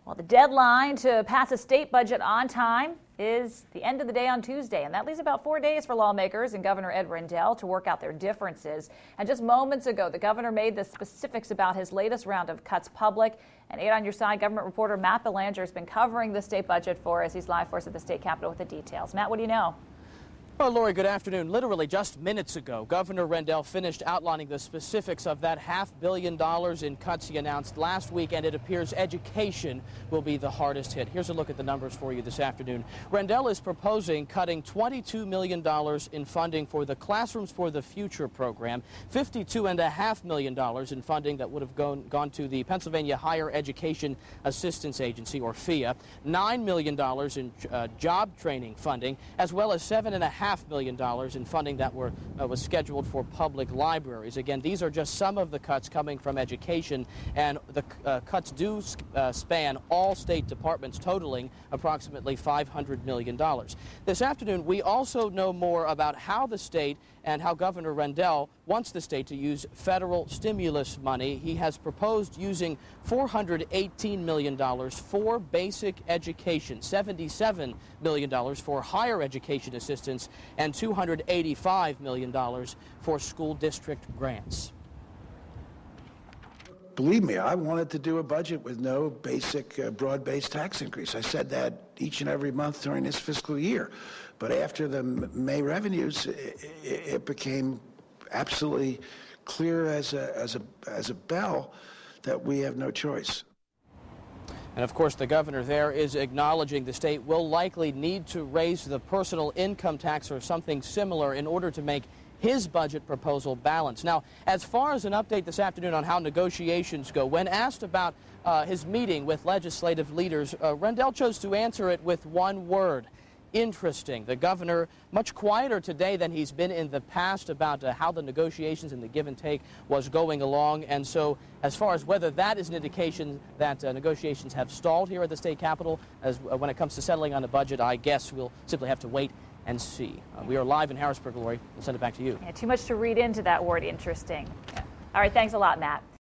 Well, the deadline to pass a state budget on time is the end of the day on Tuesday, and that leaves about 4 days for lawmakers and Governor Ed Rendell to work out their differences. And just moments ago, the governor made the specifics about his latest round of cuts public. And 8 on your side, government reporter Matt Belanger has been covering the state budget for us. He's live for us at the state capitol with the details. Matt, what do you know? Well, Lori, good afternoon. Literally just minutes ago, Governor Rendell finished outlining the specifics of that $500 million in cuts he announced last week, and it appears education will be the hardest hit. Here's a look at the numbers for you this afternoon. Rendell is proposing cutting $22 million in funding for the Classrooms for the Future program, $52.5 million in funding that would have gone to the Pennsylvania Higher Education Assistance Agency, or FIA, $9 million in job training funding, as well as $7.5 million in funding that was scheduled for public libraries. Again, these are just some of the cuts coming from education, and the cuts do span all state departments, totaling approximately $500 million. This afternoon, we also know more about how the state and how Governor Rendell wants the state to use federal stimulus money. He has proposed using $418 million for basic education, $77 million for higher education assistance, and $285 million for school district grants. Believe me, I wanted to do a budget with no basic broad-based tax increase. I said that each and every month during this fiscal year. But after the May revenues, it became absolutely clear as a bell that we have no choice. And of course, the governor there is acknowledging the state will likely need to raise the personal income tax or something similar in order to make his budget proposal balance. Now, as far as an update this afternoon on how negotiations go, when asked about his meeting with legislative leaders, Rendell chose to answer it with one word: interesting. The governor, much quieter today than he's been in the past about how the negotiations and the give and take was going along. And so as far as whether that is an indication that negotiations have stalled here at the state capitol, when it comes to settling on the budget, I guess we'll simply have to wait and see. We are live in Harrisburg, Lori. We'll send it back to you. Yeah, too much to read into that word, interesting. Yeah. All right, thanks a lot, Matt.